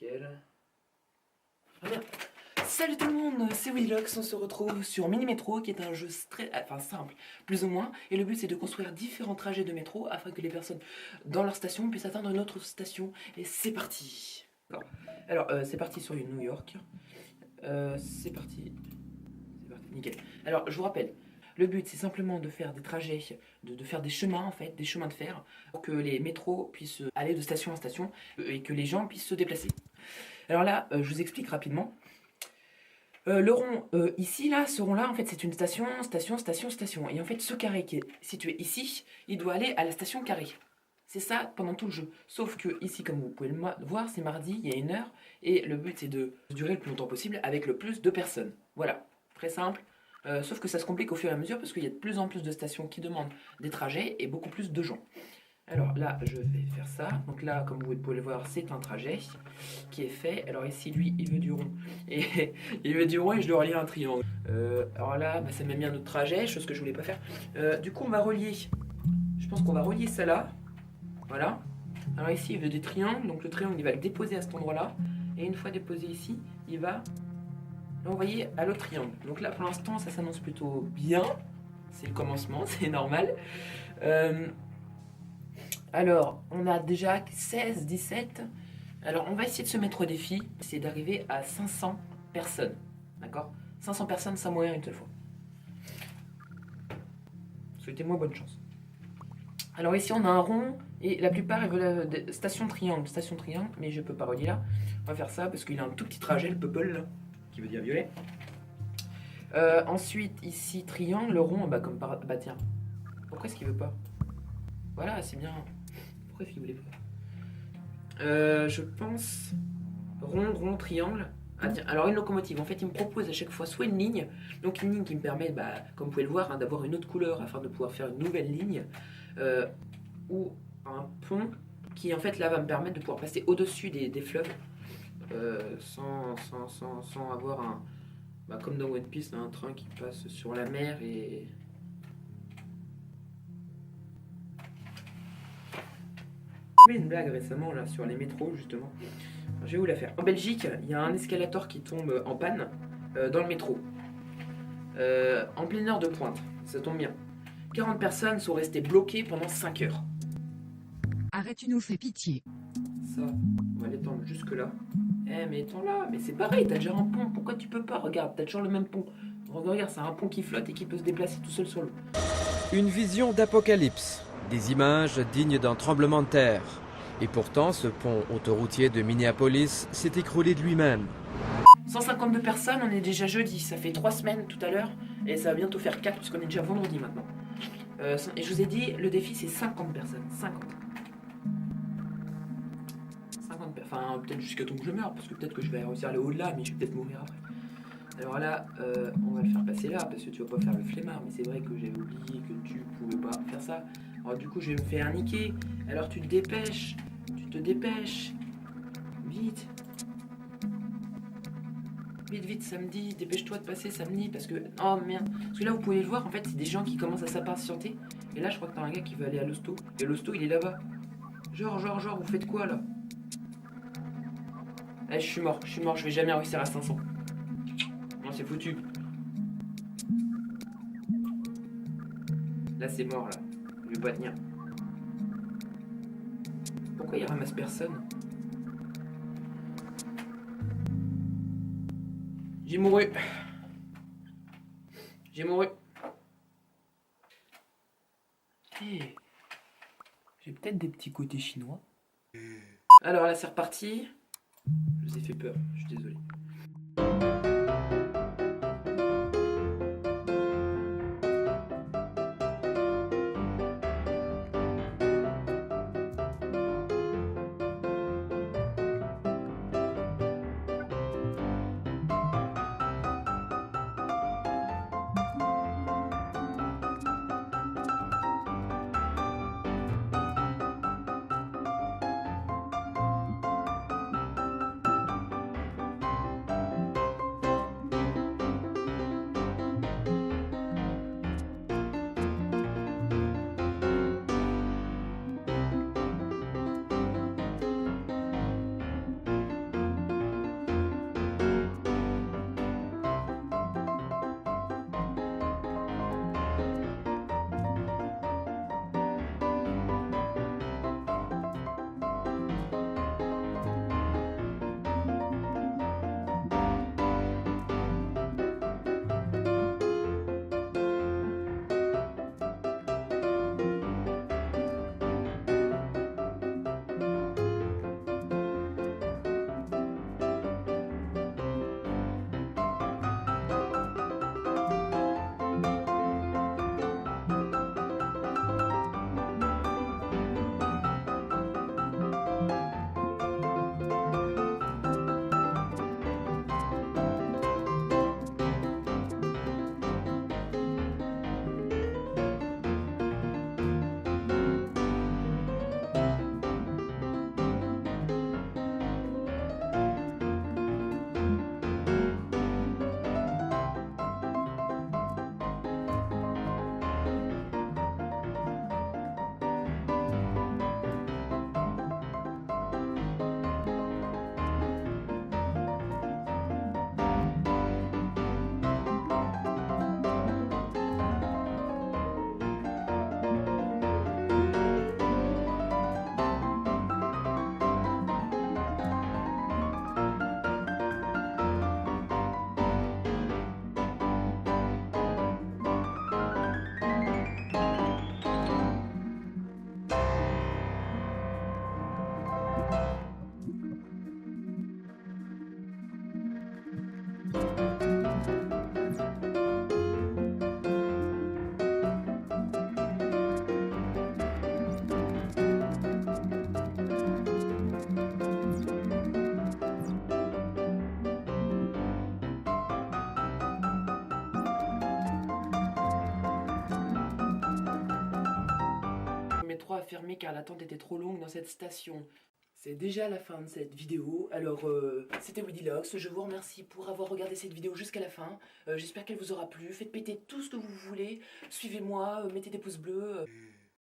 Nickel. Ah merde. Salut tout le monde, c'est Willox, on se retrouve sur Mini Métro qui est un jeu simple, plus ou moins, et le but c'est de construire différents trajets de métro afin que les personnes dans leur station puissent atteindre une autre station, et c'est parti. Alors, c'est parti sur New York, c'est parti, nickel. Alors, je vous rappelle, le but c'est simplement de faire des trajets, de faire des chemins en fait, des chemins de fer, pour que les métros puissent aller de station en station, et que les gens puissent se déplacer. Alors là, je vous explique rapidement. Le rond ici, là, ce rond là, en fait, c'est une station. Et en fait, ce carré qui est situé ici, il doit aller à la station carré. C'est ça pendant tout le jeu. Sauf que ici, comme vous pouvez le voir, c'est mardi, il y a 1 heure. Et le but, c'est de durer le plus longtemps possible avec le plus de personnes. Voilà, très simple. Sauf que ça se complique au fur et à mesure parce qu'il y a de plus en plus de stations qui demandent des trajets et beaucoup plus de gens. Alors là, je vais faire ça. Donc là, comme vous pouvez le voir, c'est un trajet qui est fait. Alors ici, lui, il veut du rond. Et il veut du rond et je dois relier un triangle. Alors là, ça m'a mis un autre trajet, chose que je voulais pas faire. Du coup, on va relier. Je pense qu'on va relier ça là. Voilà. Alors ici, il veut des triangles. Donc le triangle, il va le déposer à cet endroit-là. Et une fois déposé ici, il va l'envoyer à l'autre triangle. Donc là, pour l'instant, ça s'annonce plutôt bien. C'est le commencement, c'est normal. Alors, on a déjà 16, 17. Alors, on va essayer de se mettre au défi. C'est d'arriver à 500 personnes. D'accord? 500 personnes sans mourir une seule fois. Souhaitez-moi bonne chance. Alors ici, on a un rond. Et la plupart, ils veulent station triangle. Station triangle, mais je peux pas relier là. On va faire ça parce qu'il a un tout petit trajet, le purple, là, qui veut dire violet. Ensuite, ici, triangle, le rond, comme par... Bah tiens. Pourquoi est-ce qu'il veut pas? Voilà, c'est bien. Pourquoi est-ce qu'il voulait pas? Je pense rond, triangle. Ah tiens, alors une locomotive. En fait, il me propose à chaque fois soit une ligne, donc une ligne qui me permet, comme vous pouvez le voir, d'avoir une autre couleur afin de pouvoir faire une nouvelle ligne, ou un pont qui en fait là va me permettre de pouvoir passer au-dessus des fleuves, sans avoir un, comme dans One Piece, un train qui passe sur la mer et j'ai fait une blague récemment là sur les métros justement. Je vais vous la faire. En Belgique, il y a un escalator qui tombe en panne dans le métro. En pleine heure de pointe, ça tombe bien. 40 personnes sont restées bloquées pendant 5 heures. Arrête, tu nous fais pitié. Ça, on va l'étendre jusque là. Mais étends-la, mais c'est pareil, t'as déjà un pont, pourquoi tu peux pas? Regarde, t'as toujours le même pont. Regarde, c'est un pont qui flotte et qui peut se déplacer tout seul sur l'eau. Une vision d'apocalypse, des images dignes d'un tremblement de terre. Et pourtant, ce pont autoroutier de Minneapolis s'est écroulé de lui-même. 152 personnes, on est déjà jeudi, ça fait 3 semaines tout à l'heure, et ça va bientôt faire 4 puisqu'on est déjà vendredi maintenant. Et je vous ai dit, le défi c'est 50 personnes, 50. 50 personnes, enfin peut-être jusqu'à temps que je meure, parce que peut-être que je vais réussir à aller au-delà, mais je vais peut-être mourir après. Alors là, on va le faire passer là, parce que tu vas pas faire le flemmard, mais c'est vrai que j'avais oublié que tu pouvais pas faire ça. Alors du coup, je vais me faire niquer, alors tu te dépêches. Tu te dépêches. Vite. Vite, samedi. Dépêche-toi de passer samedi parce que... Oh merde. Parce que là, vous pouvez le voir, en fait, c'est des gens qui commencent à s'impatienter. Et là, je crois que t'as un gars qui veut aller à l'hosto. Et l'hosto, il est là-bas. Genre, vous faites quoi, là? Je suis mort, je vais jamais réussir à 500. Non, c'est foutu. Là, c'est mort, là. Je vais pas tenir. Pourquoi il ramasse personne? J'ai mouru. Hey. J'ai peut-être des petits côtés chinois. Alors là, c'est reparti. Je vous ai fait peur, je suis désolé. Le métro a fermé car l'attente était trop longue dans cette station. C'est déjà la fin de cette vidéo, alors c'était Widilox, je vous remercie pour avoir regardé cette vidéo jusqu'à la fin, j'espère qu'elle vous aura plu, faites péter tout ce que vous voulez, suivez-moi, mettez des pouces bleus.